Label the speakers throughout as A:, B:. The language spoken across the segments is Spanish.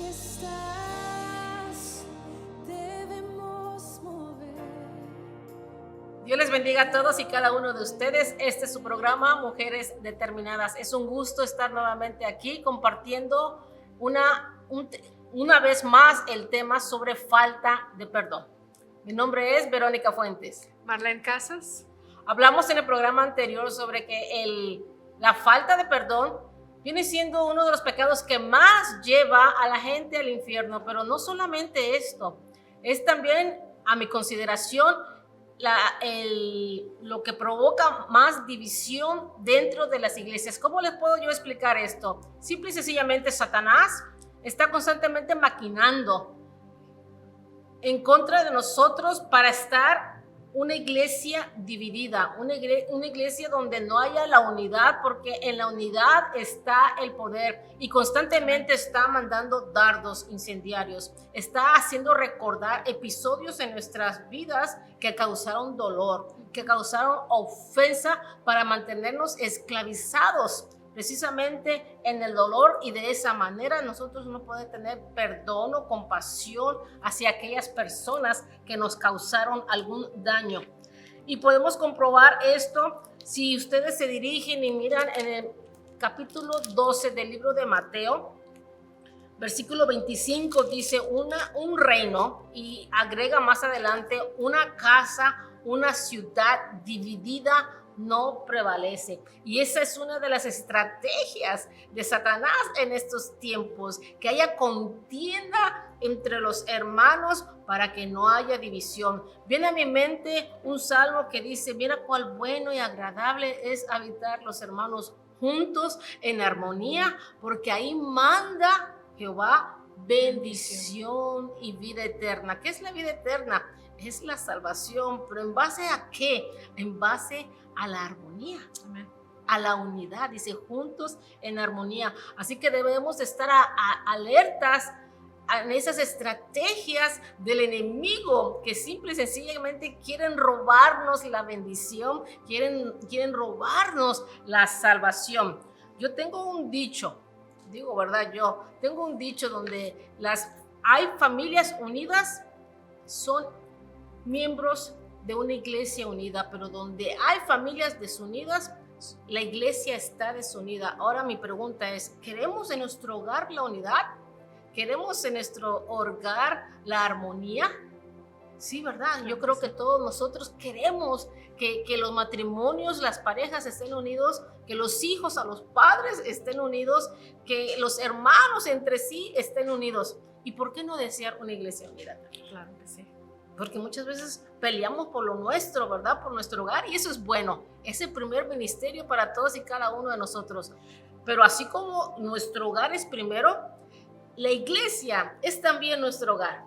A: aquí estás, debemos mover.
B: Dios les bendiga a todos y cada uno de ustedes. Este es su programa Mujeres Determinadas. Es un gusto estar nuevamente aquí compartiendo una vez más el tema sobre falta de perdón. Mi nombre es Verónica Fuentes.
C: Marlene Casas.
B: Hablamos en el programa anterior sobre que la falta de perdón viene siendo uno de los pecados que más lleva a la gente al infierno, pero no solamente esto, es también, a mi consideración, lo que provoca más división dentro de las iglesias. ¿Cómo les puedo yo explicar esto? Simple y sencillamente, Satanás está constantemente maquinando en contra de nosotros para estar una iglesia dividida, una iglesia donde no haya la unidad, porque en la unidad está el poder, y constantemente está mandando dardos incendiarios, está haciendo recordar episodios en nuestras vidas que causaron dolor, que causaron ofensa para mantenernos esclavizados precisamente en el dolor, y de esa manera nosotros no podemos tener perdón o compasión hacia aquellas personas que nos causaron algún daño. Y podemos comprobar esto si ustedes se dirigen y miran en el capítulo 12 del libro de Mateo, versículo 25, dice un reino, y agrega más adelante, una casa, una ciudad dividida no prevalece. Y esa es una de las estrategias de Satanás en estos tiempos, que haya contienda entre los hermanos para que no haya división. Viene a mi mente un salmo que dice: mira cuál bueno y agradable es habitar los hermanos juntos en armonía, porque ahí manda Jehová bendición y vida eterna. ¿Qué es la vida eterna? Es la salvación, pero ¿en base a qué? En base a la armonía. Amén. A la unidad, dice, juntos en armonía. Así que debemos estar alertas en esas estrategias del enemigo, que simple y sencillamente quieren robarnos la bendición, quieren robarnos la salvación. Yo tengo un dicho, yo tengo un dicho donde hay familias unidas, son miembros de una iglesia unida, pero donde hay familias desunidas, la iglesia está desunida. Ahora mi pregunta es: ¿queremos en nuestro hogar la unidad? ¿Queremos en nuestro hogar la armonía? Sí, ¿verdad? Yo creo que todos nosotros queremos que los matrimonios, las parejas estén unidos, que los hijos a los padres estén unidos, que los hermanos entre sí estén unidos. ¿Y por qué no desear una iglesia unida?
C: Claro que sí.
B: Porque muchas veces peleamos por lo nuestro, ¿verdad? Por nuestro hogar, y eso es bueno. Es el primer ministerio para todos y cada uno de nosotros. Pero así como nuestro hogar es primero, la iglesia es también nuestro hogar.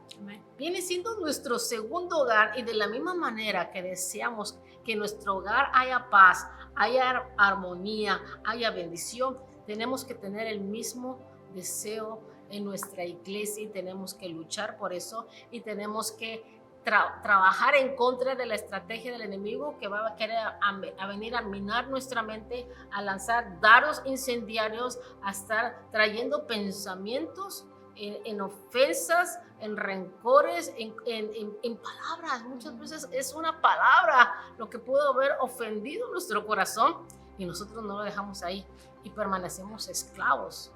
B: Viene siendo nuestro segundo hogar, y de la misma manera que deseamos que en nuestro hogar haya paz, haya armonía, haya bendición, tenemos que tener el mismo deseo en nuestra iglesia, y tenemos que luchar por eso, y tenemos que trabajar en contra de la estrategia del enemigo, que va a querer a venir a minar nuestra mente, a lanzar dardos incendiarios, a estar trayendo pensamientos en ofensas, en rencores, en palabras. Muchas veces es una palabra lo que pudo haber ofendido nuestro corazón, y nosotros no lo dejamos ahí y permanecemos esclavos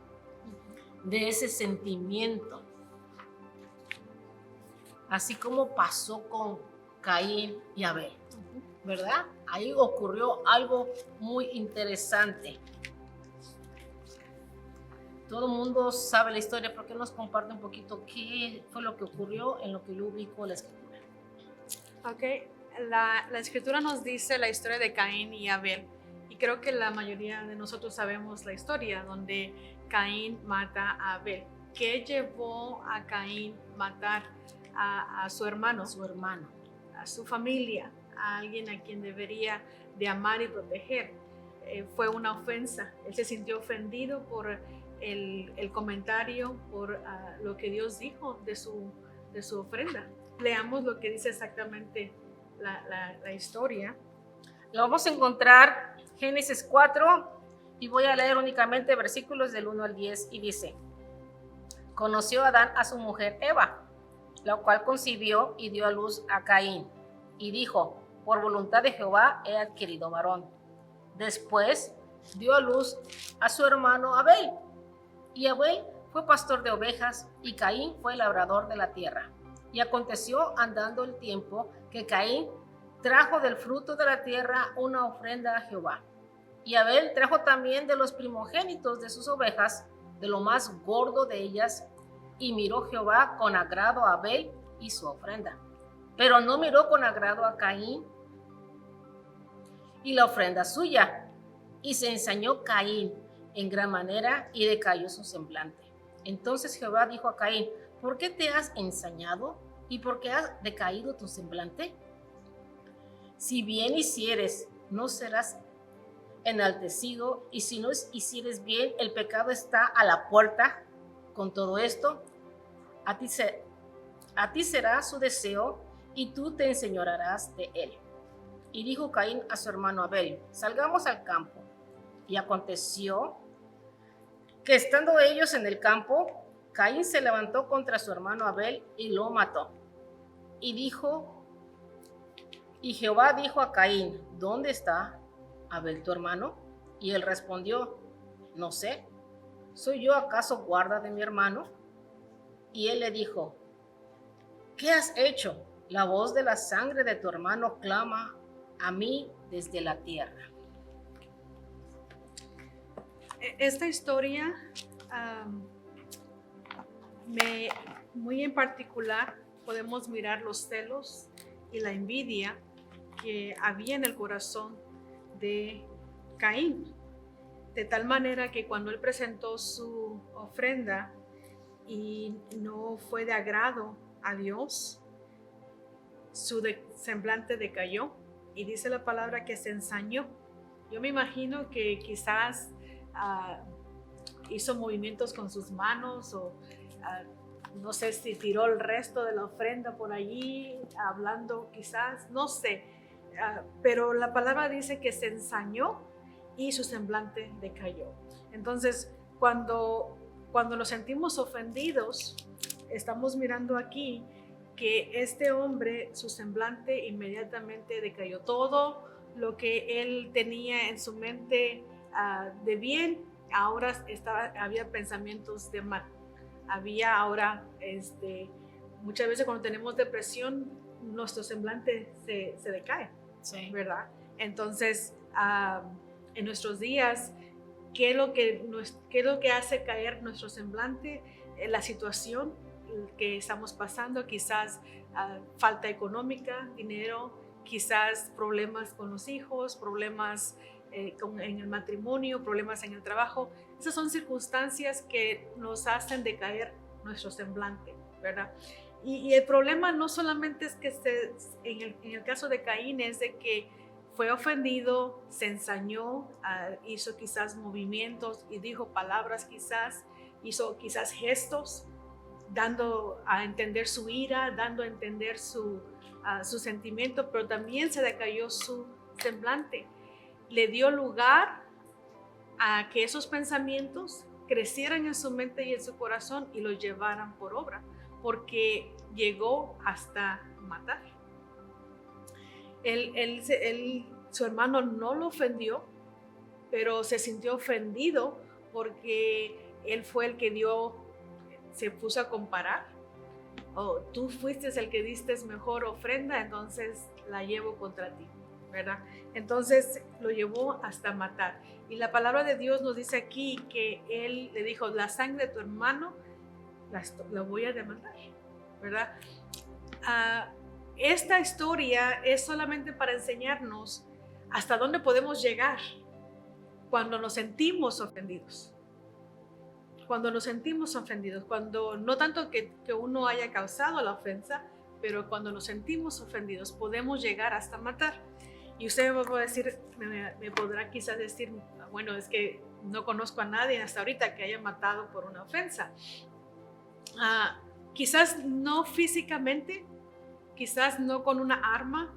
B: de ese sentimiento. Así como pasó con Caín y Abel, ¿verdad? Ahí ocurrió algo muy interesante. Todo el mundo sabe la historia. ¿Por qué nos comparte un poquito qué fue lo que ocurrió en lo que yo ubico la escritura?
C: Ok, la escritura nos dice la historia de Caín y Abel, y creo que la mayoría de nosotros sabemos la historia donde Caín mata a Abel. ¿Qué llevó a Caín matar a su hermano? A su familia, a alguien a quien debería de amar y proteger. Fue una ofensa. Él se sintió ofendido por el comentario, por lo que Dios dijo de su ofrenda. Leamos lo que dice exactamente la historia.
B: Lo vamos a encontrar Génesis 4, y voy a leer únicamente versículos del 1 al 10, y dice: conoció Adán a su mujer Eva, la cual concibió y dio a luz a Caín, y dijo: por voluntad de Jehová he adquirido varón. Después dio a luz a su hermano Abel, y Abel fue pastor de ovejas, y Caín fue labrador de la tierra. Y aconteció, andando el tiempo, que Caín trajo del fruto de la tierra una ofrenda a Jehová. Y Abel trajo también de los primogénitos de sus ovejas, de lo más gordo de ellas, y miró Jehová con agrado a Abel y su ofrenda, pero no miró con agrado a Caín y la ofrenda suya. Y se ensañó Caín en gran manera y decayó su semblante. Entonces Jehová dijo a Caín: ¿por qué te has ensañado y por qué ha decaído tu semblante? Si bien hicieres, no serás enaltecido, y si no hicieres bien, el pecado está a la puerta. Con todo esto, a ti será su deseo, y tú te enseñorearás de él. Y dijo Caín a su hermano Abel: salgamos al campo. Y aconteció que, estando ellos en el campo, Caín se levantó contra su hermano Abel y lo mató. Y Jehová dijo a Caín: ¿dónde está Abel tu hermano? Y él respondió: no sé, ¿soy yo acaso guarda de mi hermano? Y él le dijo: ¿qué has hecho? La voz de la sangre de tu hermano clama a mí desde la tierra.
C: Esta historia, muy en particular, podemos mirar los celos y la envidia que había en el corazón de Caín, de tal manera que cuando él presentó su ofrenda y no fue de agrado a Dios, su semblante decayó, y dice la palabra que se ensañó. Yo me imagino que quizás hizo movimientos con sus manos, o no sé si tiró el resto de la ofrenda por allí, hablando quizás, no sé, pero la palabra dice que se ensañó y su semblante decayó. Entonces, cuando nos sentimos ofendidos, estamos mirando aquí que este hombre, su semblante inmediatamente decayó. Todo lo que él tenía en su mente de bien, ahora había pensamientos de mal. Había ahora, muchas veces cuando tenemos depresión, nuestro semblante se decae,
B: Sí.
C: ¿verdad? Entonces, en nuestros días, ¿qué es lo que hace caer nuestro semblante? La situación que estamos pasando, quizás falta económica, dinero, quizás problemas con los hijos, problemas en el matrimonio, problemas en el trabajo. Esas son circunstancias que nos hacen decaer nuestro semblante, ¿verdad? Y el problema no solamente es que en el caso de Caín, es de que fue ofendido, se ensañó, hizo quizás movimientos y dijo palabras, hizo quizás gestos, dando a entender su ira, dando a entender su sentimiento, pero también se decayó su semblante. Le dio lugar a que esos pensamientos crecieran en su mente y en su corazón y los llevaran por obra, porque llegó hasta matar. Su hermano no lo ofendió, pero se sintió ofendido porque él fue el que se puso a comparar. Tú fuiste el que diste mejor ofrenda, entonces la llevo contra ti, ¿verdad? Entonces lo llevó hasta matar. Y la palabra de Dios nos dice aquí que él le dijo: la sangre de tu hermano la voy a demandar, ¿verdad? Esta historia es solamente para enseñarnos hasta dónde podemos llegar cuando nos sentimos ofendidos. Cuando nos sentimos ofendidos, cuando no tanto que uno haya causado la ofensa, pero cuando nos sentimos ofendidos podemos llegar hasta matar. Y usted me podrá quizás decir: bueno, es que no conozco a nadie hasta ahorita que haya matado por una ofensa. Quizás no físicamente, quizás no con una arma,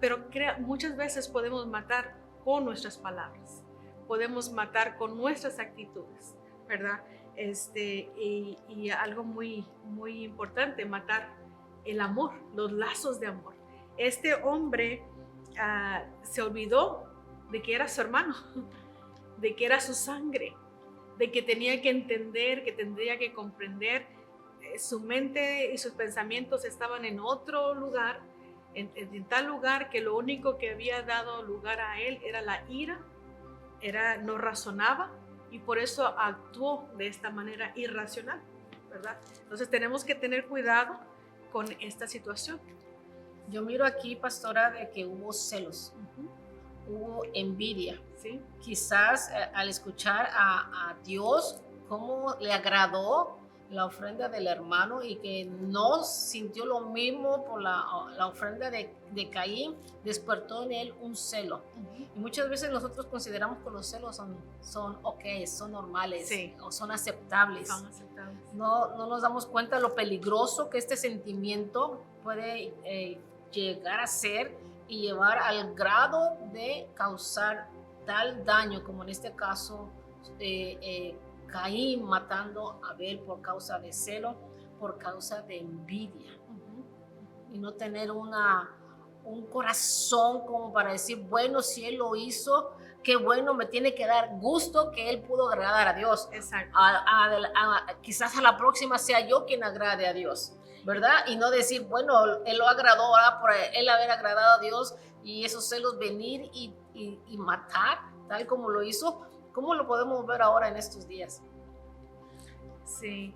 C: pero muchas veces podemos matar con nuestras palabras, podemos matar con nuestras actitudes, ¿verdad? Y algo muy, muy importante, matar el amor, los lazos de amor. Este hombre se olvidó de que era su hermano, de que era su sangre, de que tenía que entender, que tendría que comprender. Su mente y sus pensamientos estaban en otro lugar, en tal lugar que lo único que había dado lugar a él era la ira, no razonaba, y por eso actuó de esta manera irracional, ¿verdad? Entonces tenemos que tener cuidado con esta situación.
B: Yo miro aquí, pastora, de que hubo celos, hubo envidia.
C: ¿Sí?
B: Quizás al escuchar a Dios cómo le agradó la ofrenda del hermano y que no sintió lo mismo por la ofrenda de Caín, despertó en él un celo. Y muchas veces nosotros consideramos que los celos son son normales,
C: sí,
B: o son aceptables.
C: Son aceptables.
B: No nos damos cuenta de lo peligroso que este sentimiento puede llegar a ser y llevar al grado de causar tal daño como en este caso Caín matando a Abel por causa de celo, por causa de envidia. Y no tener un corazón como para decir, bueno, si él lo hizo, qué bueno, me tiene que dar gusto que él pudo agradar a Dios.
C: Exacto.
B: Quizás a la próxima sea yo quien agrade a Dios, ¿verdad? Y no decir, bueno, él lo agradó ahora por él haber agradado a Dios, y esos celos venir y matar, tal como lo hizo. ¿Cómo lo podemos ver ahora en estos días?
C: Sí.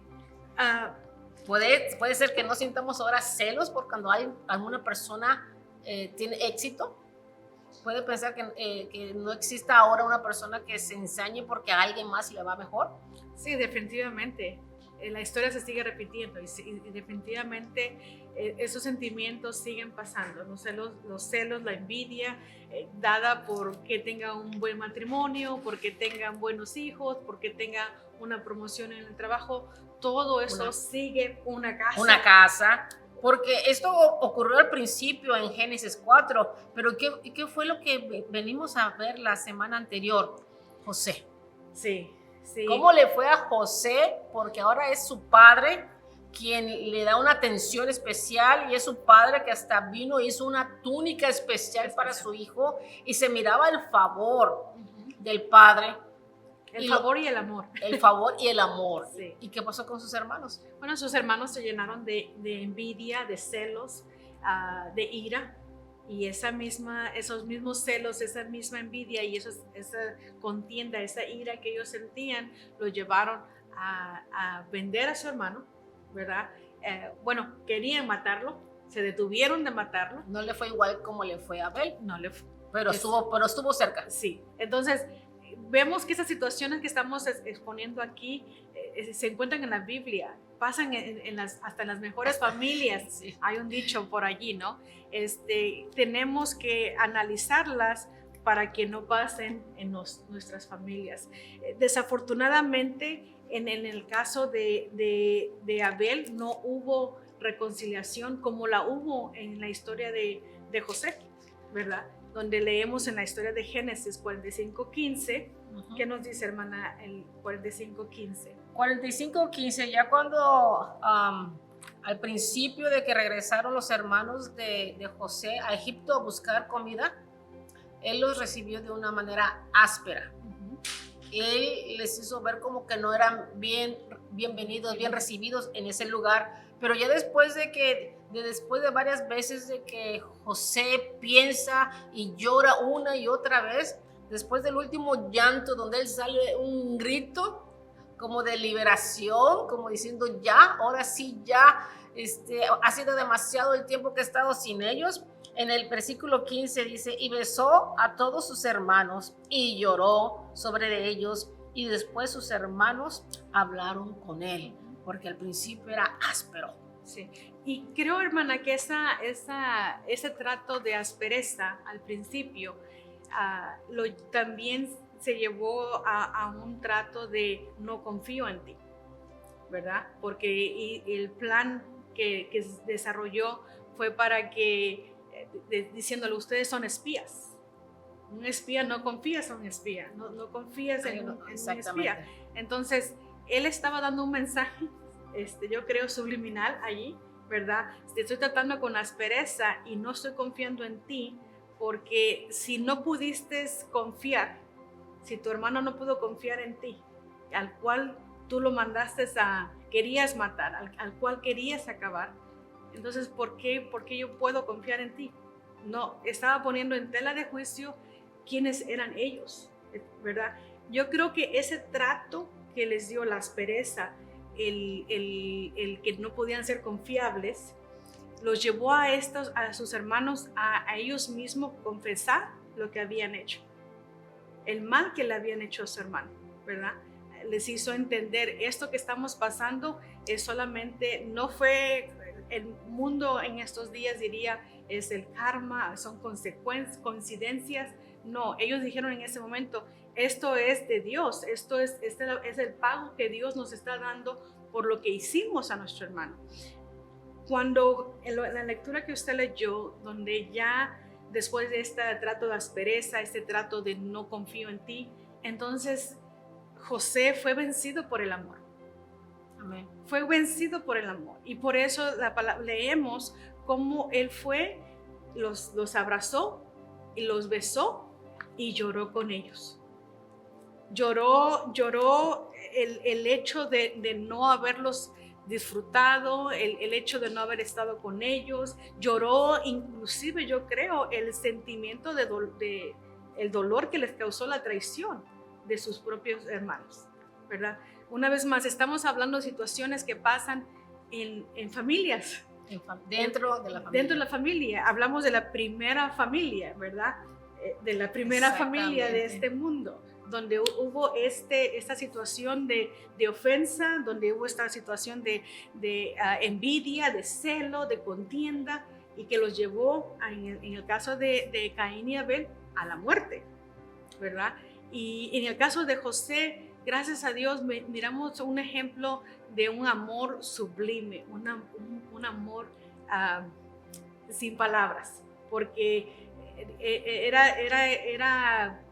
B: Puede ser que no sintamos ahora celos por cuando alguna persona tiene éxito. Puede pensar que no exista ahora una persona que se ensañe porque a alguien más le va mejor.
C: Sí, definitivamente. La historia se sigue repitiendo y definitivamente esos sentimientos siguen pasando. Los celos, la envidia, dada por que tenga un buen matrimonio, porque tengan buenos hijos, porque tenga una promoción en el trabajo, todo eso sigue una casa.
B: Porque esto ocurrió al principio en Génesis 4, pero ¿qué fue lo que venimos a ver la semana anterior? José.
C: Sí. Sí.
B: ¿Cómo le fue a José? Porque ahora es su padre quien le da una atención especial, y es su padre que hasta vino e hizo una túnica especial para su hijo, y se miraba el favor del padre.
C: El favor y el amor.
B: El favor y el amor.
C: Sí.
B: ¿Y qué pasó con sus hermanos?
C: Bueno, sus hermanos se llenaron de envidia, de celos, de ira. Y esos mismos celos, esa misma envidia y esa contienda, esa ira que ellos sentían, lo llevaron a vender a su hermano, ¿verdad? Querían matarlo, se detuvieron de matarlo.
B: No le fue igual como le fue a Abel.
C: No le fue.
B: Pero estuvo cerca.
C: Sí. Entonces, vemos que esas situaciones que estamos exponiendo aquí se encuentran en la Biblia, pasan hasta en las mejores familias.
B: Sí.
C: Hay un dicho por allí, ¿no? Tenemos que analizarlas para que no pasen en nuestras familias. Desafortunadamente, en el caso de Abel no hubo reconciliación como la hubo en la historia de José, ¿verdad? Donde leemos en la historia de Génesis 45:15. ¿Qué nos dice, hermana, el 45:15?
B: 45:15, ya cuando al principio de que regresaron los hermanos de José a Egipto a buscar comida, él los recibió de una manera áspera. Él les hizo ver como que no eran bienvenidos, bien recibidos en ese lugar. Pero ya después de varias veces de que José piensa y llora una y otra vez, después del último llanto donde él sale un grito como de liberación, como diciendo ya, ahora sí ya, ha sido demasiado el tiempo que he estado sin ellos. En el versículo 15 dice, y besó a todos sus hermanos y lloró sobre ellos, y después sus hermanos hablaron con él, porque al principio era áspero.
C: Sí. Y creo, hermana, que ese trato de aspereza al principio también se llevó a un trato de no confío en ti, ¿verdad? Porque el plan que desarrolló fue para que, diciéndole, ustedes son espías. Un espía no confías en un espía, no confías en un espía. Entonces, él estaba dando un mensaje, yo creo subliminal allí, ¿verdad? Te estoy tratando con aspereza y no estoy confiando en ti, porque si no pudiste confiar, si tu hermano no pudo confiar en ti, al cual tú lo mandaste querías matar, al cual querías acabar, entonces ¿por qué yo puedo confiar en ti? No, estaba poniendo en tela de juicio quiénes eran ellos, ¿verdad? Yo creo que ese trato que les dio la aspereza, el que no podían ser confiables, los llevó a sus hermanos, a ellos mismos confesar lo que habían hecho, el mal que le habían hecho a su hermano, ¿verdad? Les hizo entender esto que estamos pasando es solamente, no fue el mundo en estos días diría es el karma, son coincidencias. No, ellos dijeron en ese momento, esto es de Dios, esto es el pago que Dios nos está dando por lo que hicimos a nuestro hermano. Cuando en la lectura que usted leyó, donde ya después de este trato de aspereza, este trato de no confío en ti, entonces José fue vencido por el amor.
B: Amén.
C: Fue vencido por el amor. Y por eso leemos cómo él fue, los abrazó y los besó y lloró con ellos. Lloró el hecho de no haberlos disfrutado, el hecho de no haber estado con ellos. Lloró inclusive, yo creo, el sentimiento el dolor que les causó la traición de sus propios hermanos, ¿verdad? Una vez más, estamos hablando de situaciones que pasan en familias.
B: Dentro de la familia.
C: Dentro de la familia. Hablamos de la primera familia, ¿verdad? De la primera familia de este mundo, donde hubo esta situación de ofensa, donde hubo esta situación de envidia, de celo, de contienda, y que los llevó, en el caso de Caín y Abel, a la muerte, ¿verdad? Y en el caso de José, gracias a Dios, miramos un ejemplo de un amor sublime, un amor sin palabras, porque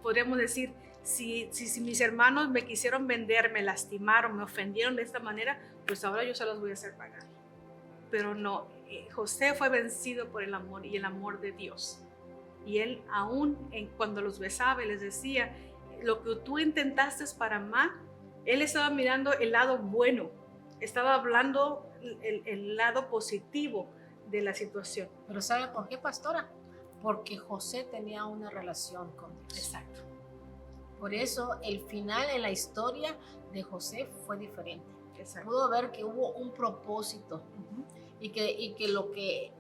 C: podríamos decir, si mis hermanos me quisieron vender, me lastimaron, me ofendieron de esta manera, pues ahora yo se los voy a hacer pagar. Pero no, José fue vencido por el amor y el amor de Dios. Y él aún cuando los besaba y les decía, lo que tú intentaste para mal, él estaba mirando el lado bueno, estaba hablando el lado positivo de la situación.
B: Pero ¿sabe por qué, pastora? Porque José tenía una relación con Dios.
C: Exacto.
B: Por eso el final en la historia de José fue diferente.
C: Exacto.
B: Pudo ver que hubo un propósito y que lo que,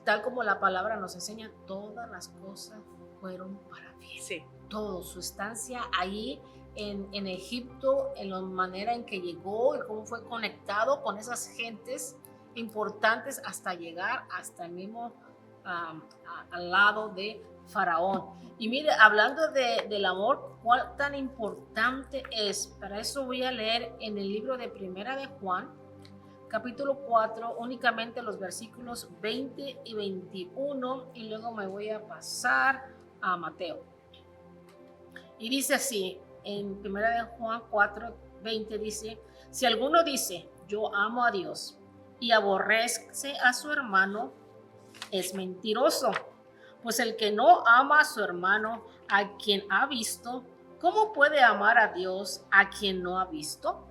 B: tal como la palabra nos enseña, todas las cosas fueron para bien.
C: Sí.
B: Todo, su estancia ahí en Egipto, en la manera en que llegó y cómo fue conectado con esas gentes importantes hasta llegar hasta el mismo al lado de Faraón. Y mire, hablando del amor, cuál tan importante es. Para eso voy a leer en el libro de Primera de Juan, capítulo 4, únicamente los versículos 20 y 21, y luego me voy a pasar a Mateo. Y dice así, en 1 de Juan 4, 20 dice, si alguno dice, yo amo a Dios y aborrece a su hermano, es mentiroso. Pues el que no ama a su hermano, a quien ha visto, ¿cómo puede amar a Dios a quien no ha visto?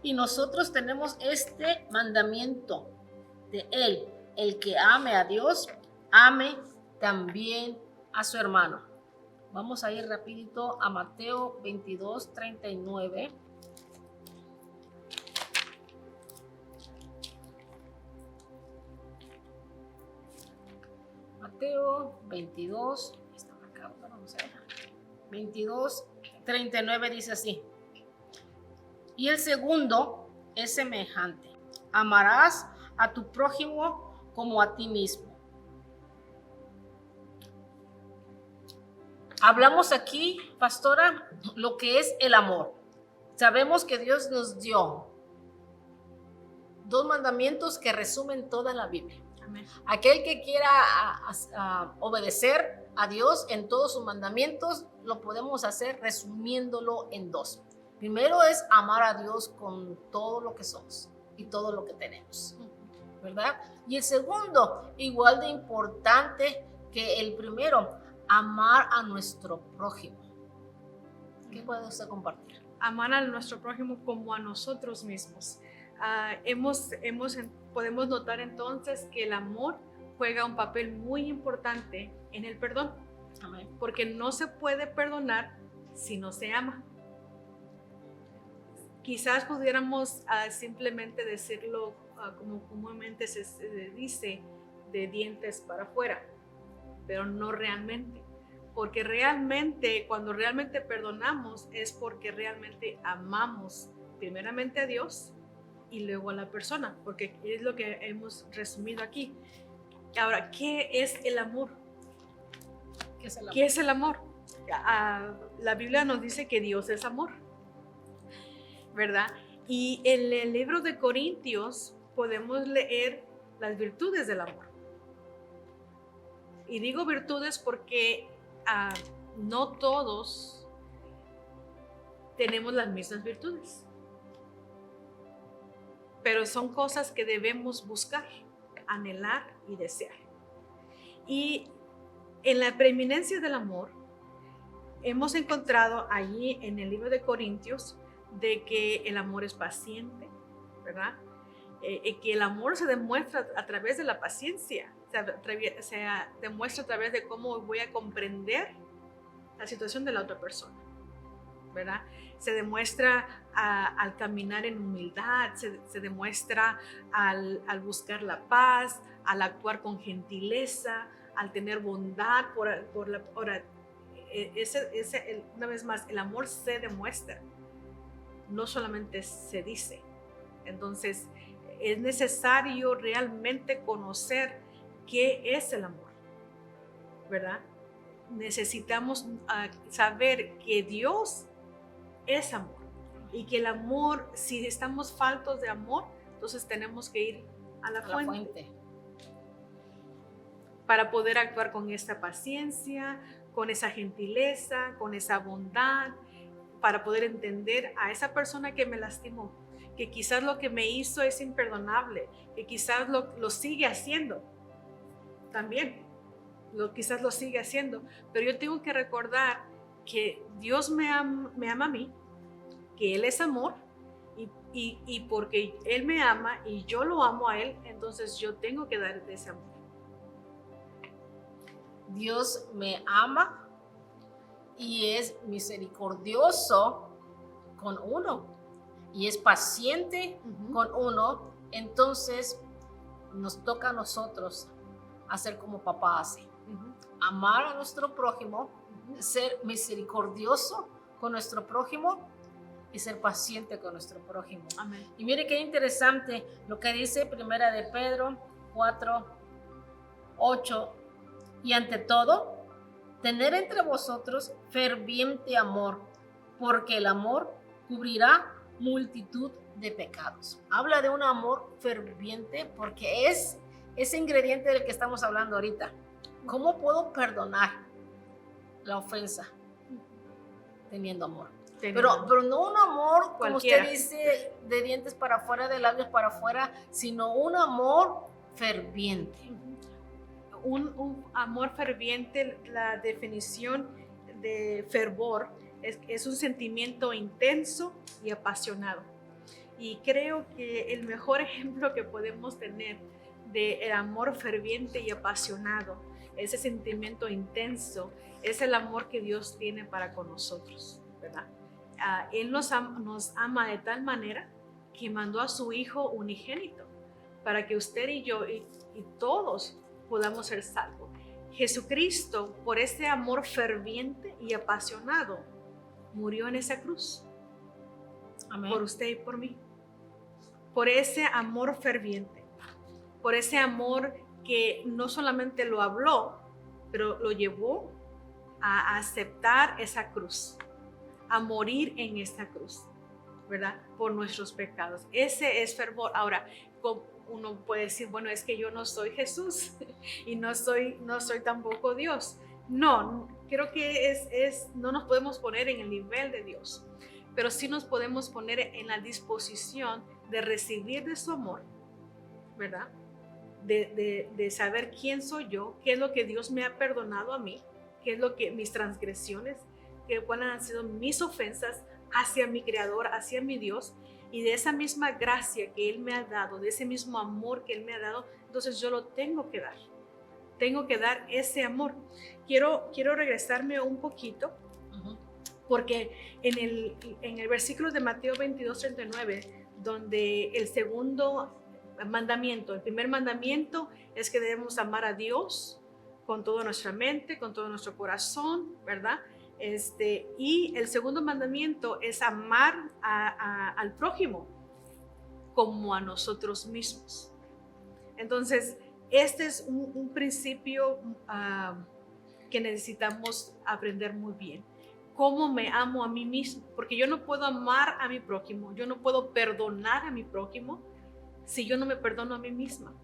B: Y nosotros tenemos este mandamiento de él, el que ame a Dios, ame también a su hermano. Vamos a ir rapidito a Mateo 22, 39. Mateo 22, está marcado, vamos a ver. 22, 39 dice así. Y el segundo es semejante. Amarás a tu prójimo como a ti mismo. Hablamos aquí, pastora, lo que es el amor. Sabemos que Dios nos dio 2 mandamientos que resumen toda la Biblia.
C: Amén.
B: Aquel que quiera obedecer a Dios en todos sus mandamientos, lo podemos hacer resumiéndolo en 2. Primero es amar a Dios con todo lo que somos y todo lo que tenemos, ¿verdad? Y el segundo, igual de importante que el primero, amar a nuestro prójimo. ¿Qué puede usted compartir?
C: Amar a nuestro prójimo como a nosotros mismos. Podemos notar entonces que el amor juega un papel muy importante en el perdón,
B: Amén.
C: porque no se puede perdonar si no se ama. Quizás pudiéramos simplemente decirlo como comúnmente se dice, de dientes para afuera, pero no realmente. Porque realmente, cuando realmente perdonamos, es porque realmente amamos primeramente a Dios y luego a la persona, porque es lo que hemos resumido aquí. Ahora, ¿qué es el amor?
B: ¿Qué es el amor?
C: ¿Qué es el amor? La Biblia nos dice que Dios es amor, ¿verdad? Y en el libro de Corintios podemos leer las virtudes del amor. Y digo virtudes porque no todos tenemos las mismas virtudes, pero son cosas que debemos buscar, anhelar y desear. Y en la preeminencia del amor hemos encontrado allí en el libro de Corintios de que el amor es paciente, ¿verdad? Que el amor se demuestra a través de la paciencia, se demuestra a través de cómo voy a comprender la situación de la otra persona, ¿verdad? Se demuestra al caminar en humildad, se demuestra al buscar la paz, al actuar con gentileza, al tener bondad una vez más, el amor se demuestra, no solamente se dice. Entonces, es necesario realmente conocer qué es el amor, ¿verdad? Necesitamos saber que Dios es amor y que el amor, si estamos faltos de amor, entonces tenemos que ir a la fuente para poder actuar con esta paciencia, con esa gentileza, con esa bondad, para poder entender a esa persona que me lastimó, que quizás lo que me hizo es imperdonable, que quizás lo sigue haciendo también, quizás lo sigue haciendo, pero yo tengo que recordar que Dios me ama a mí, que Él es amor, y porque Él me ama y yo lo amo a Él, entonces yo tengo que dar ese amor.
B: Dios me ama y es misericordioso con uno y es paciente con uno. Entonces nos toca a nosotros hacer como papá hace, amar a nuestro prójimo, ser misericordioso con nuestro prójimo y ser paciente con nuestro prójimo.
C: Amén.
B: Y mire qué interesante lo que dice Primera de Pedro 4:8. Y ante todo, tener entre vosotros ferviente amor, porque el amor cubrirá multitud de pecados. Habla de un amor ferviente porque es ese ingrediente del que estamos hablando ahorita. ¿Cómo puedo perdonar la ofensa? Teniendo amor. Pero no un amor, como usted dice, de dientes para afuera, de labios para afuera, sino un amor ferviente.
C: Un amor ferviente, la definición de fervor es un sentimiento intenso y apasionado. Y creo que el mejor ejemplo que podemos tener del amor ferviente y apasionado, ese sentimiento intenso, es el amor que Dios tiene para con nosotros, ¿verdad? Él nos ama de tal manera que mandó a su Hijo unigénito para que usted y yo y todos podamos ser salvos. Jesucristo, por ese amor ferviente y apasionado, murió en esa cruz. Amén. Por usted y por mí. Por ese amor ferviente. Por ese amor que no solamente lo habló, pero lo llevó a aceptar esa cruz, a morir en esa cruz, ¿verdad? Por nuestros pecados. Ese es fervor. Ahora, uno puede decir, bueno, es que yo no soy Jesús y no soy tampoco Dios. No, creo que no nos podemos poner en el nivel de Dios. pero sí nos podemos poner en la disposición de recibir de su amor, ¿verdad? De saber quién soy yo, qué es lo que Dios me ha perdonado a mí, qué es lo que mis transgresiones, cuáles han sido mis ofensas hacia mi Creador, hacia mi Dios, y de esa misma gracia que Él me ha dado, de ese mismo amor que Él me ha dado, entonces yo lo tengo que dar. Tengo que dar ese amor. Quiero regresarme un poquito, porque en el versículo de Mateo 22:39, donde el segundo mandamiento, el primer mandamiento es que debemos amar a Dios con toda nuestra mente, con todo nuestro corazón, ¿verdad? Y el segundo mandamiento es amar al prójimo como a nosotros mismos. Entonces, este es un principio que necesitamos aprender muy bien. ¿Cómo me amo a mí mismo? Porque yo no puedo amar a mi prójimo, yo no puedo perdonar a mi prójimo si yo no me perdono a mí misma.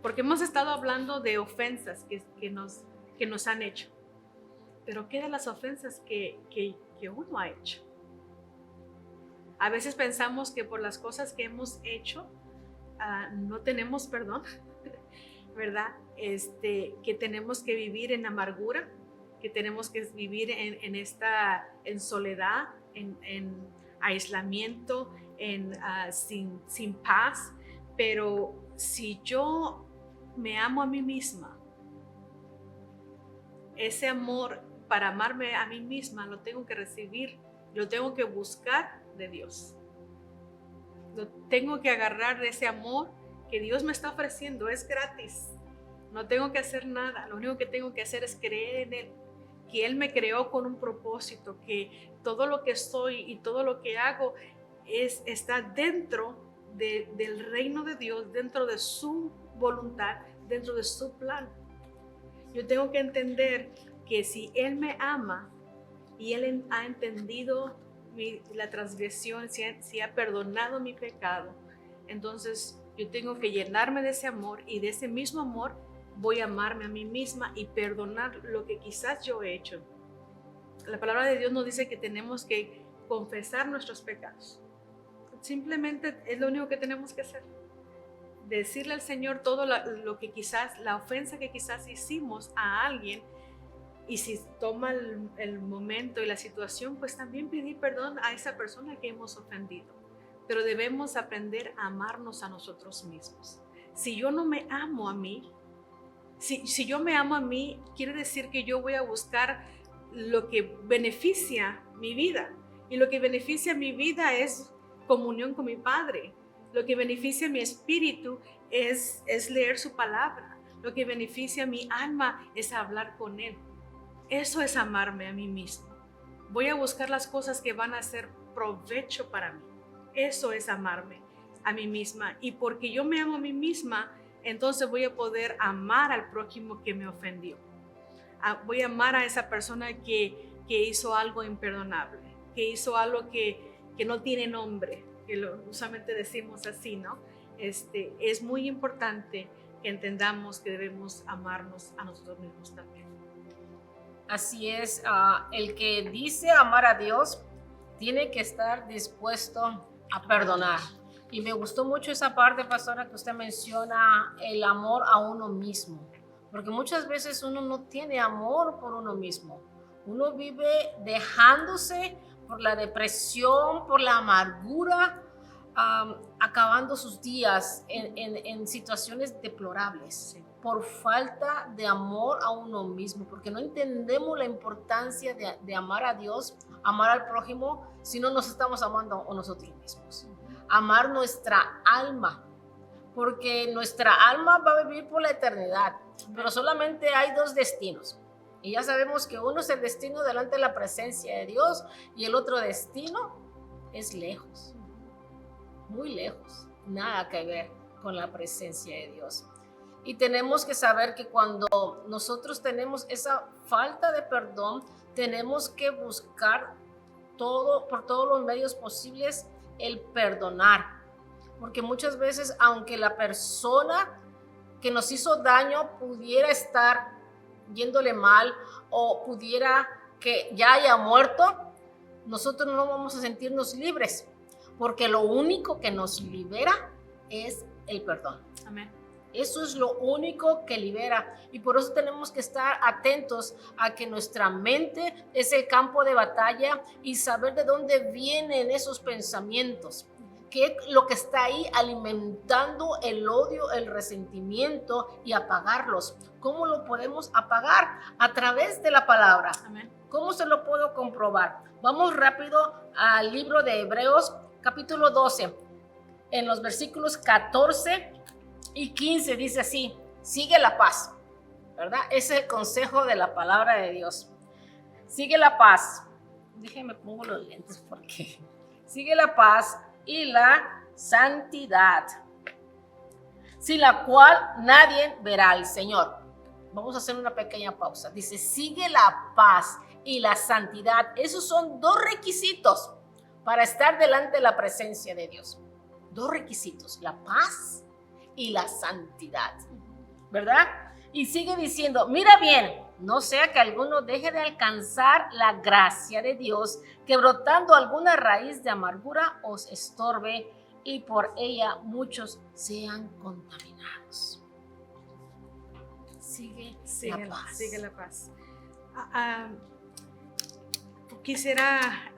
C: Porque hemos estado hablando de ofensas que nos han hecho. Pero ¿qué de las ofensas que uno ha hecho? A veces pensamos que por las cosas que hemos hecho no tenemos perdón, ¿verdad? Que tenemos que vivir en amargura, que tenemos que vivir en soledad, en aislamiento, sin paz. Pero si yo me amo a mí misma, ese amor para amarme a mí misma lo tengo que recibir, lo tengo que buscar de Dios. Lo tengo que agarrar de ese amor que Dios me está ofreciendo, es gratis. No tengo que hacer nada, lo único que tengo que hacer es creer en Él, que Él me creó con un propósito, que todo lo que soy y todo lo que hago está dentro del reino de Dios, dentro de su voluntad, dentro de su plan. Yo tengo que entender que si Él me ama y Él ha entendido la transgresión, si ha perdonado mi pecado, entonces yo tengo que llenarme de ese amor, y de ese mismo amor voy a amarme a mí misma y perdonar lo que quizás yo he hecho. La palabra de Dios nos dice que tenemos que confesar nuestros pecados. Simplemente es lo único que tenemos que hacer. Decirle al Señor todo lo que quizás, la ofensa que quizás hicimos a alguien, y si toma el momento y la situación, pues también pedir perdón a esa persona que hemos ofendido. Pero debemos aprender a amarnos a nosotros mismos. Si yo no me amo a mí, si yo me amo a mí, quiere decir que yo voy a buscar lo que beneficia mi vida. Y lo que beneficia mi vida es comunión con mi Padre. Lo que beneficia mi espíritu es leer su palabra. Lo que beneficia mi alma es hablar con Él. Eso es amarme a mí mismo. Voy a buscar las cosas que van a hacer provecho para mí. Eso es amarme a mí misma. Y porque yo me amo a mí misma, entonces voy a poder amar al prójimo que me ofendió. Voy a amar a esa persona que hizo algo imperdonable, que hizo algo que no tiene nombre, que usualmente decimos así, ¿no? Es muy importante que entendamos que debemos amarnos a nosotros mismos también.
B: Así es, el que dice amar a Dios tiene que estar dispuesto a perdonar. Y me gustó mucho esa parte, pastora, que usted menciona, el amor a uno mismo. Porque muchas veces uno no tiene amor por uno mismo. Uno vive dejándose por la depresión, por la amargura, acabando sus días en situaciones deplorables. Por falta de amor a uno mismo, porque no entendemos la importancia de amar a Dios, amar al prójimo, si no nos estamos amando a nosotros mismos. Amar nuestra alma, porque nuestra alma va a vivir por la eternidad, pero solamente hay dos destinos. Y ya sabemos que uno es el destino delante de la presencia de Dios, y el otro destino es lejos, muy lejos, nada que ver con la presencia de Dios. Y tenemos que saber que cuando nosotros tenemos esa falta de perdón, tenemos que buscar por todos los medios posibles el perdonar. Porque muchas veces, aunque la persona que nos hizo daño pudiera estar yéndole mal o pudiera que ya haya muerto, nosotros no vamos a sentirnos libres, porque lo único que nos libera es el perdón.
C: Amén.
B: Eso es lo único que libera, y por eso tenemos que estar atentos a que nuestra mente es el campo de batalla y saber de dónde vienen esos pensamientos, qué es lo que está ahí alimentando el odio, el resentimiento, y apagarlos. ¿Cómo lo podemos apagar? A través de la palabra.
C: Amén.
B: ¿Cómo se lo puedo comprobar? Vamos rápido al libro de Hebreos, capítulo 12, en los versículos 14 y 15 dice así: sigue la paz, ¿verdad? Ese es el consejo de la palabra de Dios. Sigue la paz. Déjenme pongo los lentes porque sigue la paz y la santidad, sin la cual nadie verá al Señor. Vamos a hacer una pequeña pausa. Dice, sigue la paz y la santidad. Esos son dos requisitos para estar delante de la presencia de Dios. Dos requisitos, la paz y la santidad, ¿verdad? Y sigue diciendo, mira bien, no sea que alguno deje de alcanzar la gracia de Dios, que brotando alguna raíz de amargura os estorbe y por ella muchos sean contaminados. Sigue la paz.
C: Sigue la paz. Quisiera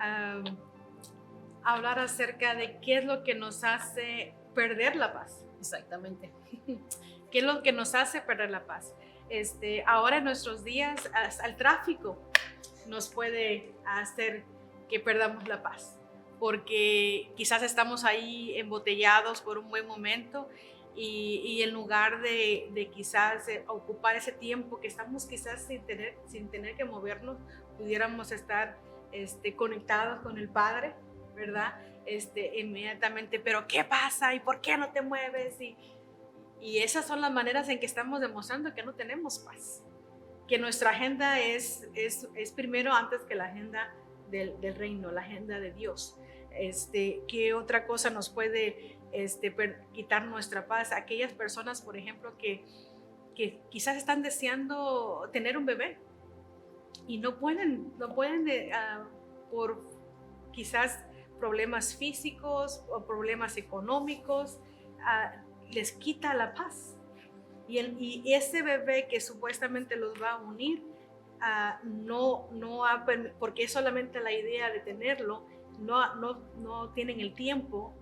C: hablar acerca de qué es lo que nos hace perder la paz.
B: Exactamente.
C: ¿Qué es lo que nos hace perder la paz? Ahora en nuestros días, hasta el tráfico nos puede hacer que perdamos la paz, porque quizás estamos ahí embotellados por un buen momento y en lugar de quizás ocupar ese tiempo que estamos quizás sin tener que movernos, pudiéramos estar conectados con el Padre, ¿verdad? Inmediatamente, pero ¿qué pasa? ¿Y por qué no te mueves? Y esas son las maneras en que estamos demostrando que no tenemos paz, que nuestra agenda es primero antes que la agenda del reino, la agenda de Dios. ¿Qué otra cosa nos puede quitar nuestra paz? Aquellas personas, por ejemplo, que quizás están deseando tener un bebé y no pueden por quizás problemas físicos o problemas económicos, les quita la paz. Y ese bebé que supuestamente los va a unir, porque es solamente la idea de tenerlo, no tienen el tiempo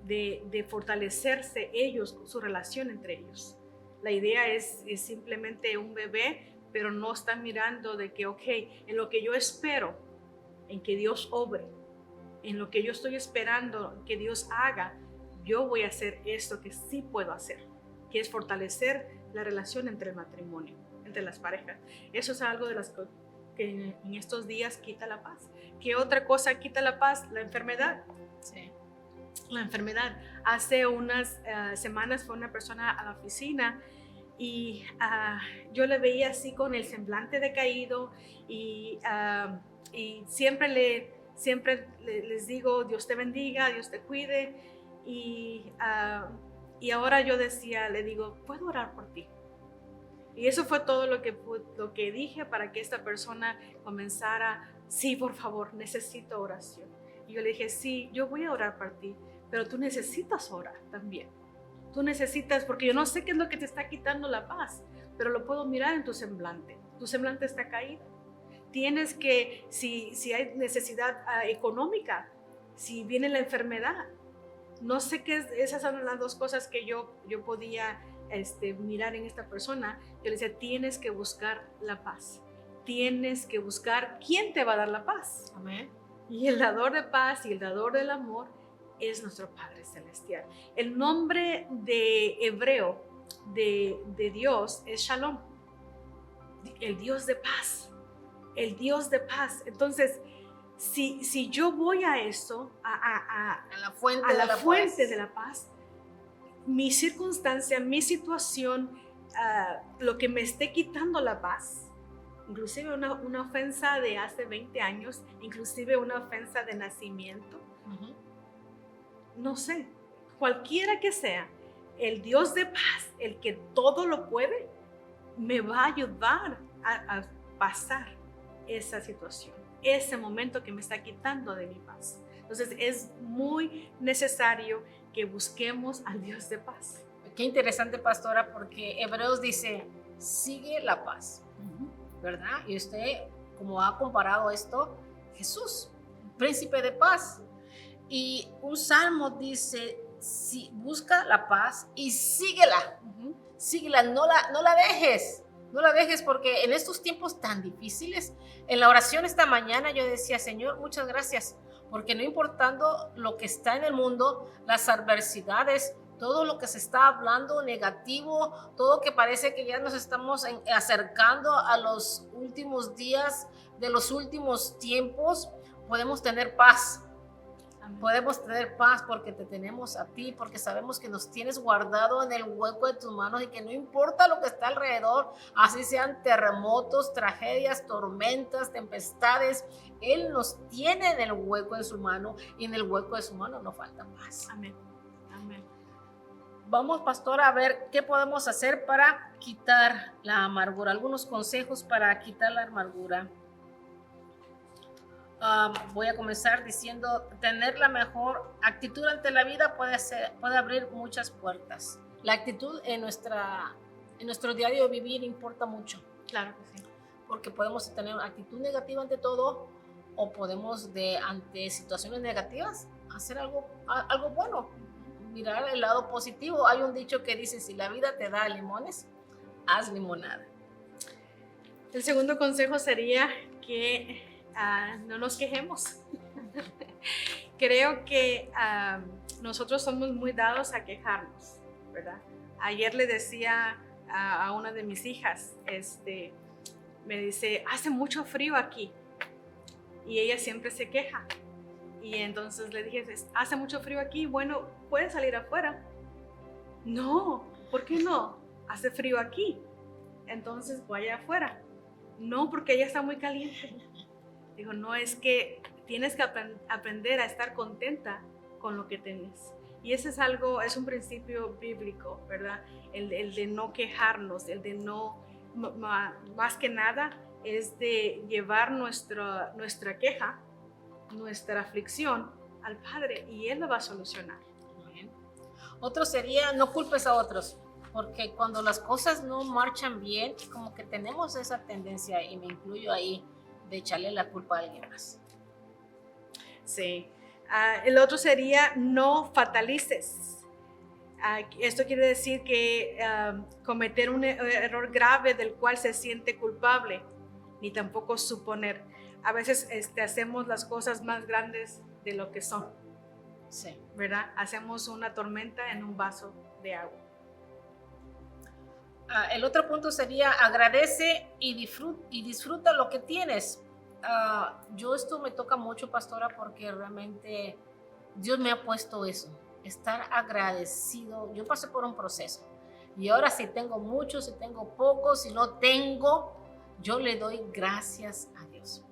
C: de fortalecerse ellos, su relación entre ellos. La idea es simplemente un bebé, pero no están mirando de que, ok, en lo que yo espero, en que Dios obre, en lo que yo estoy esperando que Dios haga, yo voy a hacer esto que sí puedo hacer, que es fortalecer la relación entre el matrimonio, entre las parejas. Eso es algo de las que en estos días quita la paz. ¿Qué otra cosa quita la paz? La enfermedad.
B: Sí.
C: La enfermedad. Hace unas semanas fue una persona a la oficina y yo le veía así con el semblante decaído y siempre les digo, Dios te bendiga, Dios te cuide. Y ahora yo le digo, ¿puedo orar por ti? Y eso fue todo lo que dije para que esta persona comenzara, sí, por favor, necesito oración. Y yo le dije, sí, yo voy a orar por ti, pero tú necesitas orar también. Tú necesitas, porque yo no sé qué es lo que te está quitando la paz, pero lo puedo mirar en tu semblante. Tu semblante está caído. Tienes que, si hay necesidad económica, si viene la enfermedad, no sé qué es, esas son las dos cosas que yo podía mirar en esta persona. Yo le decía, tienes que buscar la paz. Tienes que buscar quién te va a dar la paz.
B: Amén.
C: Y el dador de paz y el dador del amor es nuestro Padre Celestial. El nombre de hebreo de Dios es Shalom, el Dios de paz. El Dios de paz. Entonces, si yo voy a eso, a
B: la fuente,
C: de la paz, mi circunstancia, mi situación, lo que me esté quitando la paz, inclusive una ofensa de hace 20 años, inclusive una ofensa de nacimiento, no sé, cualquiera que sea, el Dios de paz, el que todo lo puede, me va a ayudar a pasar esa situación. ese momento que me está quitando de mi paz. Entonces es muy necesario que busquemos al Dios de paz.
B: Qué interesante, pastora, porque Hebreos dice, sigue la paz, ¿verdad? Y usted, como ha comparado esto, Jesús, príncipe de paz. Y un salmo dice, si busca la paz y síguela, síguela, no la dejes. No la dejes, porque en estos tiempos tan difíciles, en la oración esta mañana yo decía, Señor, muchas gracias, porque no importando lo que está en el mundo, las adversidades, todo lo que se está hablando negativo, todo que parece que ya nos estamos acercando a los últimos días de los últimos tiempos, podemos tener paz. Podemos tener paz porque te tenemos a ti, porque sabemos que nos tienes guardado en el hueco de tus manos y que no importa lo que está alrededor, así sean terremotos, tragedias, tormentas, tempestades, Él nos tiene en el hueco de su mano y en el hueco de su mano no falta paz.
C: Amén. Amén.
B: Vamos, pastora, a ver qué podemos hacer para quitar la amargura, algunos consejos para quitar la amargura. Voy a comenzar diciendo, tener la mejor actitud ante la vida puede abrir muchas puertas. La actitud en nuestro diario vivir importa mucho.
C: Claro que sí.
B: Porque podemos tener una actitud negativa ante todo, o podemos ante situaciones negativas hacer algo bueno, mirar el lado positivo. Hay un dicho que dice, si la vida te da limones, haz limonada.
C: El segundo consejo sería que no nos quejemos. Creo que nosotros somos muy dados a quejarnos, ¿verdad? Ayer le decía a una de mis hijas, me dice, hace mucho frío aquí, y ella siempre se queja. Y entonces le dije, hace mucho frío aquí, bueno, ¿puedes salir afuera? No, ¿por qué no? Hace frío aquí, entonces vaya afuera. No, porque ella está muy caliente. Digo, no, es que tienes que aprender a estar contenta con lo que tienes. Y ese es un principio bíblico, ¿verdad? El de no quejarnos, el de no, más que nada, es de llevar nuestra queja, nuestra aflicción al Padre, y Él la va a solucionar.
B: Bien. Otro sería, no culpes a otros, porque cuando las cosas no marchan bien, como que tenemos esa tendencia, y me incluyo ahí, de echarle la culpa a alguien más.
C: Sí. El otro sería no fatalices. Esto quiere decir que cometer un error grave del cual se siente culpable, ni tampoco suponer. A veces hacemos las cosas más grandes de lo que son.
B: Sí.
C: ¿Verdad? Hacemos una tormenta en un vaso de agua.
B: El otro punto sería agradece y disfruta lo que tienes. Yo esto me toca mucho, pastora, porque realmente Dios me ha puesto eso, estar agradecido. Yo pasé por un proceso y ahora si tengo mucho, si tengo poco, si no tengo, yo le doy gracias a Dios.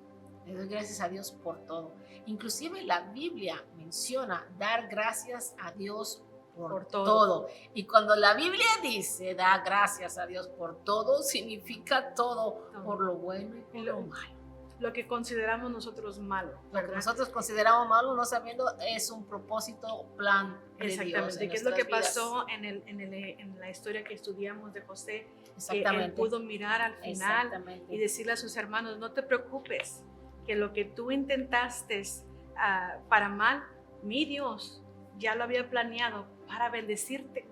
B: Le doy gracias a Dios por todo. Inclusive la Biblia menciona dar gracias a Dios por todo. Y cuando la Biblia dice da gracias a Dios por todo, significa todo, por lo bueno y por lo malo.
C: Lo que consideramos nosotros malo.
B: Lo que nosotros consideramos malo, no sabiendo, es un propósito, plan de Dios.
C: Exactamente, que es lo que pasó en la historia que estudiamos de José, que él pudo mirar al final y decirle a sus hermanos, no te preocupes, que lo que tú intentaste para mal, mi Dios ya lo había planeado para bendecirte,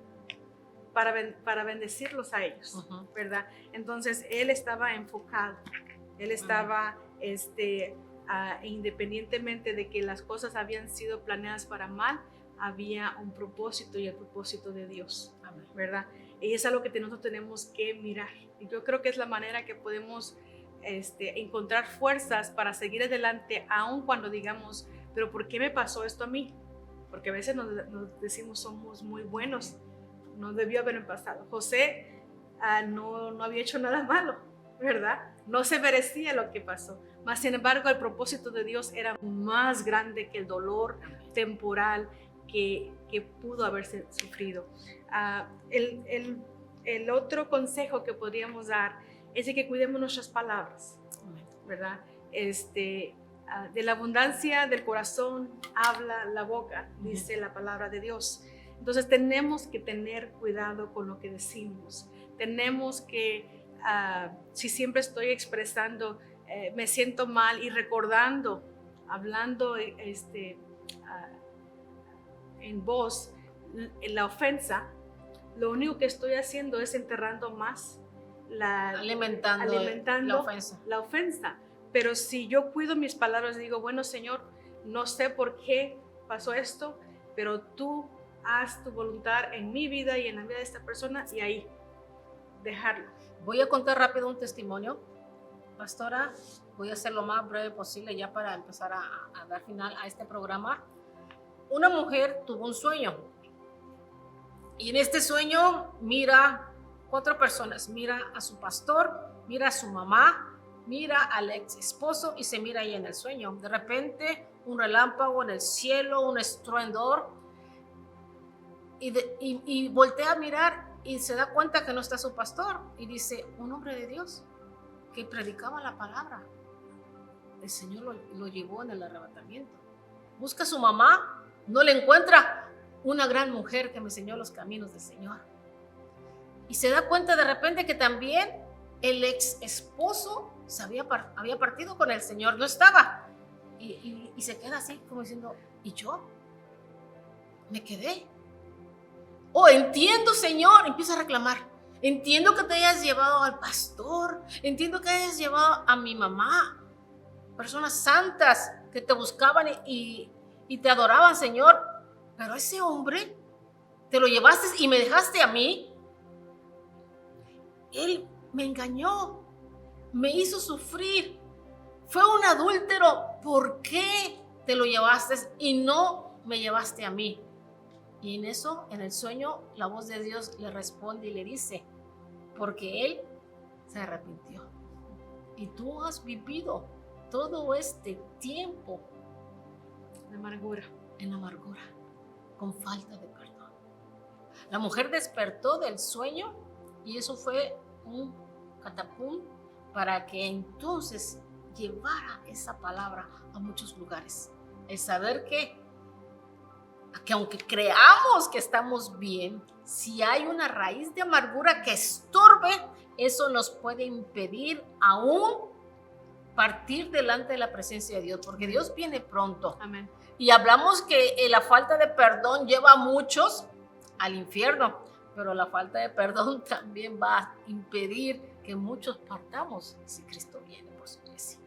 C: para bendecirlos a ellos, ¿verdad? Entonces él estaba enfocado, él estaba independientemente de que las cosas habían sido planeadas para mal, había un propósito, y el propósito de Dios, ¿verdad? Y es algo que nosotros tenemos que mirar. Y yo creo que es la manera que podemos encontrar fuerzas para seguir adelante, aun cuando digamos, pero ¿por qué me pasó esto a mí? Porque a veces nos decimos, somos muy buenos, no debió haberme pasado. José no había hecho nada malo, ¿verdad? No se merecía lo que pasó. Mas, sin embargo, el propósito de Dios era más grande que el dolor temporal que pudo haberse sufrido. El otro consejo que podríamos dar es de que cuidemos nuestras palabras, ¿verdad? de la abundancia del corazón habla la boca, dice la palabra de Dios. Entonces tenemos que tener cuidado con lo que decimos. Tenemos que, si siempre estoy expresando, me siento mal y recordando, hablando en voz, la ofensa, lo único que estoy haciendo es enterrando más
B: alimentando la ofensa.
C: Pero si yo cuido mis palabras, digo, bueno, Señor, no sé por qué pasó esto, pero tú haz tu voluntad en mi vida y en la vida de esta persona, y ahí dejarlo.
B: Voy a contar rápido un testimonio, pastora. Voy a hacer lo más breve posible ya para empezar a dar final a este programa. Una mujer tuvo un sueño, y en este sueño mira 4 personas, mira a su pastor, mira a su mamá, mira al ex esposo y se mira ahí en el sueño. De repente un relámpago en el cielo, un estruendor, y voltea a mirar y se da cuenta que no está su pastor, y dice, un hombre de Dios que predicaba la palabra, el Señor lo llevó en el arrebatamiento. Busca a su mamá, no le encuentra, una gran mujer que me enseñó los caminos del Señor. Y se da cuenta de repente que también el ex esposo había partido con el Señor, no estaba. Y se queda así como diciendo, ¿y yo? Me quedé. Oh, entiendo, Señor, empieza a reclamar. Entiendo que te hayas llevado al pastor, entiendo que hayas llevado a mi mamá, personas santas que te buscaban y te adoraban, Señor, pero ese hombre te lo llevaste y me dejaste a mí. Él me engañó, me hizo sufrir, fue un adúltero. ¿Por qué te lo llevaste y no me llevaste a mí? Y en eso, en el sueño, la voz de Dios le responde y le dice, porque él se arrepintió. Y tú has vivido todo este tiempo
C: En amargura,
B: con falta de perdón. La mujer despertó del sueño y eso fue un catapum para que entonces llevara esa palabra a muchos lugares. El saber que aunque creamos que estamos bien, si hay una raíz de amargura que estorbe, eso nos puede impedir aún partir delante de la presencia de Dios, porque Dios viene pronto.
C: amén.
B: Y hablamos que la falta de perdón lleva a muchos al infierno, pero la falta de perdón también va a impedir que muchos partamos si Cristo viene por su iglesia.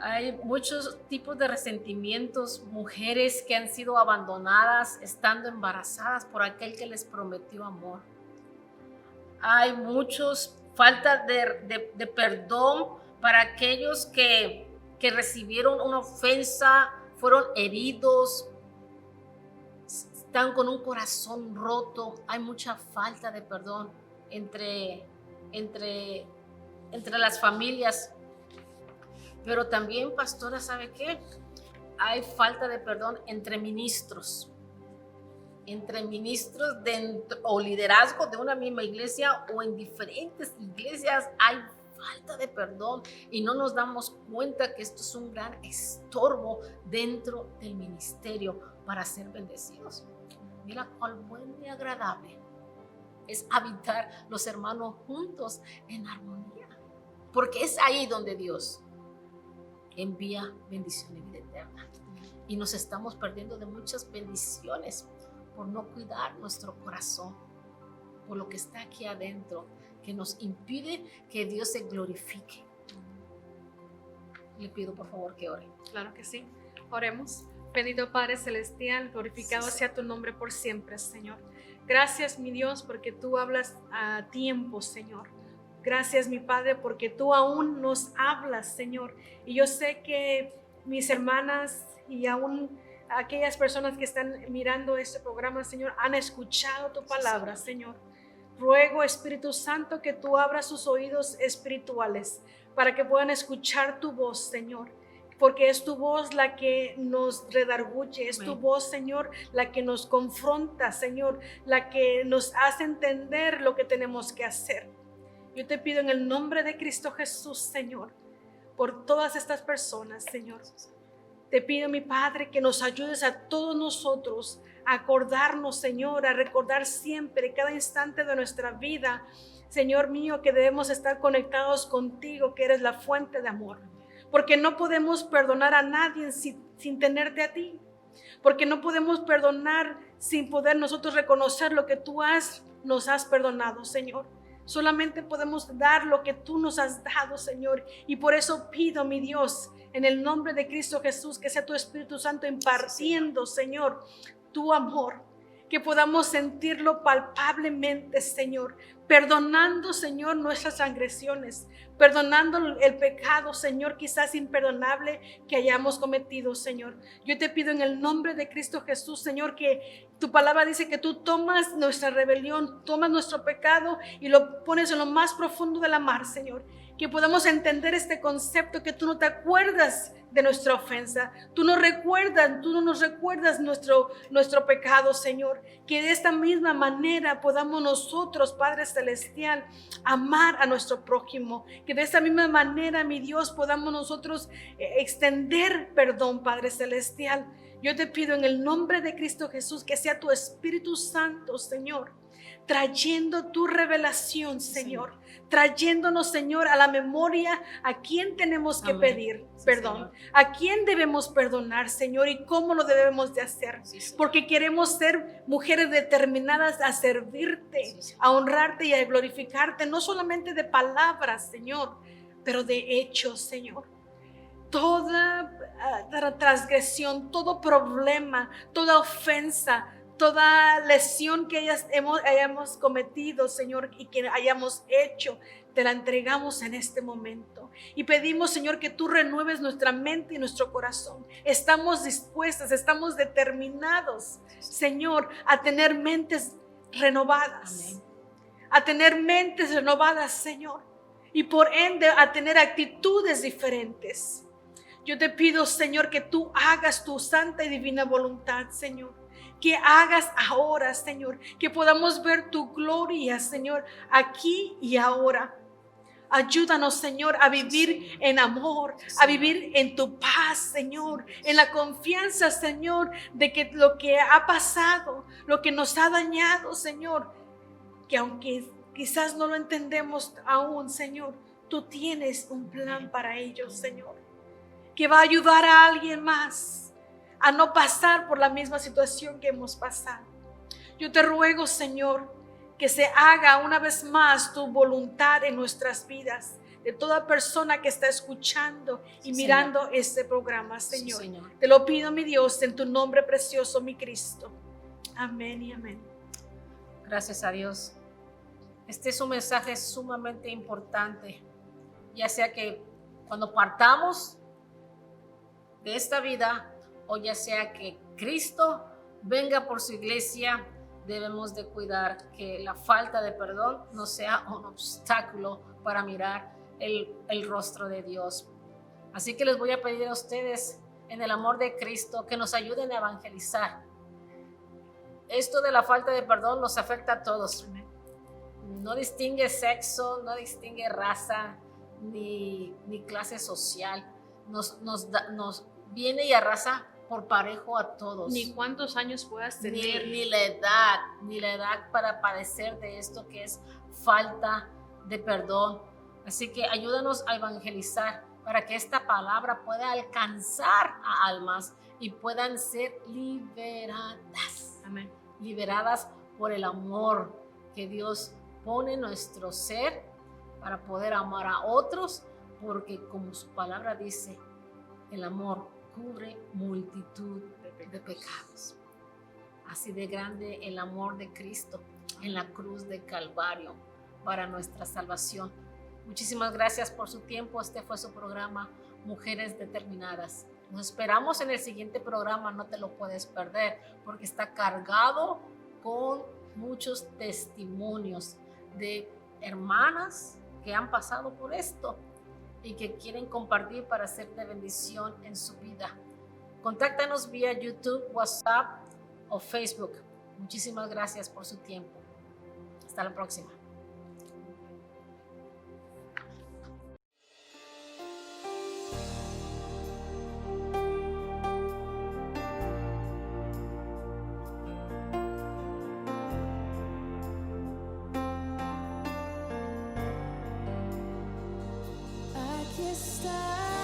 B: Hay muchos tipos de resentimientos, mujeres que han sido abandonadas estando embarazadas por aquel que les prometió amor. Hay muchos falta de perdón para aquellos que recibieron una ofensa, fueron heridos, están con un corazón roto. Hay mucha falta de perdón entre las familias. Pero también, pastora, ¿sabe qué? Hay falta de perdón entre ministros o liderazgo de una misma iglesia o en diferentes iglesias. Hay falta de perdón y no nos damos cuenta que esto es un gran estorbo dentro del ministerio para ser bendecidos. Mira cuál bueno y agradable es habitar los hermanos juntos en armonía, porque es ahí donde Dios envía bendición y vida eterna. Y nos estamos perdiendo de muchas bendiciones por no cuidar nuestro corazón, por lo que está aquí adentro, que nos impide que Dios se glorifique. Le pido por favor que ore.
C: Claro que sí. Oremos. Bendito Padre Celestial, glorificado sea tu nombre por siempre, Señor. Gracias, mi Dios, porque tú hablas a tiempo, Señor. Gracias, mi Padre, porque tú aún nos hablas, Señor. Y yo sé que mis hermanas y aún aquellas personas que están mirando este programa, Señor, han escuchado tu palabra, Señor. Ruego, Espíritu Santo, que tú abras sus oídos espirituales para que puedan escuchar tu voz, Señor. Porque es tu voz la que nos redarguye, es tu voz, Señor, la que nos confronta, Señor, la que nos hace entender lo que tenemos que hacer. Yo te pido en el nombre de Cristo Jesús, Señor, por todas estas personas, Señor. Te pido, mi Padre, que nos ayudes a todos nosotros a acordarnos, Señor, a recordar siempre, cada instante de nuestra vida, Señor mío, que debemos estar conectados contigo, que eres la fuente de amor. Porque no podemos perdonar a nadie sin tenerte a ti. Porque no podemos perdonar sin poder nosotros reconocer lo que tú nos has perdonado, Señor. Solamente podemos dar lo que tú nos has dado, Señor. Y por eso pido, mi Dios, en el nombre de Cristo Jesús, que sea tu Espíritu Santo impartiendo, Señor, tu amor. Que podamos sentirlo palpablemente, Señor. Perdonando, Señor, nuestras transgresiones. Perdonando el pecado, Señor, quizás imperdonable que hayamos cometido, Señor. Yo te pido en el nombre de Cristo Jesús, Señor, que tu palabra dice que tú tomas nuestra rebelión, tomas nuestro pecado y lo pones en lo más profundo de la mar, Señor. Que podamos entender este concepto, que tú no te acuerdas de nuestra ofensa. Tú no nos recuerdas nuestro pecado, Señor. Que de esta misma manera podamos nosotros, Padre Celestial, amar a nuestro prójimo. Que de esta misma manera, mi Dios, podamos nosotros extender perdón, Padre Celestial. Yo te pido en el nombre de Cristo Jesús que sea tu Espíritu Santo, Señor, trayendo tu revelación, Señor, trayéndonos, Señor, a la memoria a quién tenemos que pedir perdón, a quién debemos perdonar, Señor, y cómo lo debemos de hacer, porque queremos ser mujeres determinadas a servirte, a honrarte y a glorificarte, no solamente de palabras, Señor, pero de hechos, Señor. Toda transgresión, todo problema, toda ofensa, toda lesión que hayamos cometido, Señor, y que hayamos hecho, te la entregamos en este momento. Y pedimos, Señor, que tú renueves nuestra mente y nuestro corazón. Estamos dispuestas, estamos determinados, Señor, a tener mentes renovadas. Amén. A tener mentes renovadas, Señor. Y por ende, a tener actitudes diferentes. Yo te pido, Señor, que tú hagas tu santa y divina voluntad, Señor. Que hagas ahora, Señor. Que podamos ver tu gloria, Señor, aquí y ahora. Ayúdanos, Señor, a vivir en amor, a vivir en tu paz, Señor, en la confianza, Señor, de que lo que ha pasado, lo que nos ha dañado, Señor, que aunque quizás no lo entendemos aún, Señor, tú tienes un plan para ellos, Señor, que va a ayudar a alguien más a no pasar por la misma situación que hemos pasado. Yo te ruego, Señor, que se haga una vez más tu voluntad en nuestras vidas, de toda persona que está escuchando y mirando este programa, Señor. Sí, Señor. Te lo pido, mi Dios, en tu nombre precioso, mi Cristo. Amén y amén.
B: Gracias a Dios. Este es un mensaje sumamente importante, ya sea que cuando partamos de esta vida o ya sea que Cristo venga por su iglesia, debemos de cuidar que la falta de perdón no sea un obstáculo para mirar el rostro de Dios. Así que les voy a pedir a ustedes, en el amor de Cristo, que nos ayuden a evangelizar. Esto de la falta de perdón nos afecta a todos. No distingue sexo, no distingue raza, ni clase social. Nos viene y arrasa por parejo a todos.
C: Ni cuántos años puedas tener.
B: Ni la edad para padecer de esto que es falta de perdón. Así que ayúdanos a evangelizar para que esta palabra pueda alcanzar a almas y puedan ser liberadas.
C: Amén.
B: Liberadas por el amor que Dios pone en nuestro ser para poder amar a otros, porque como su palabra dice, el amor cubre multitud de pecados. Así de grande el amor de Cristo en la cruz de Calvario para nuestra salvación. Muchísimas gracias por su tiempo. Este fue su programa Mujeres Determinadas. Nos esperamos en el siguiente programa, no te lo puedes perder, porque está cargado con muchos testimonios de hermanas que han pasado por esto y que quieren compartir para ser de bendición en su vida. Contáctanos vía YouTube, WhatsApp o Facebook. Muchísimas gracias por su tiempo. Hasta la próxima.
A: aquí estás.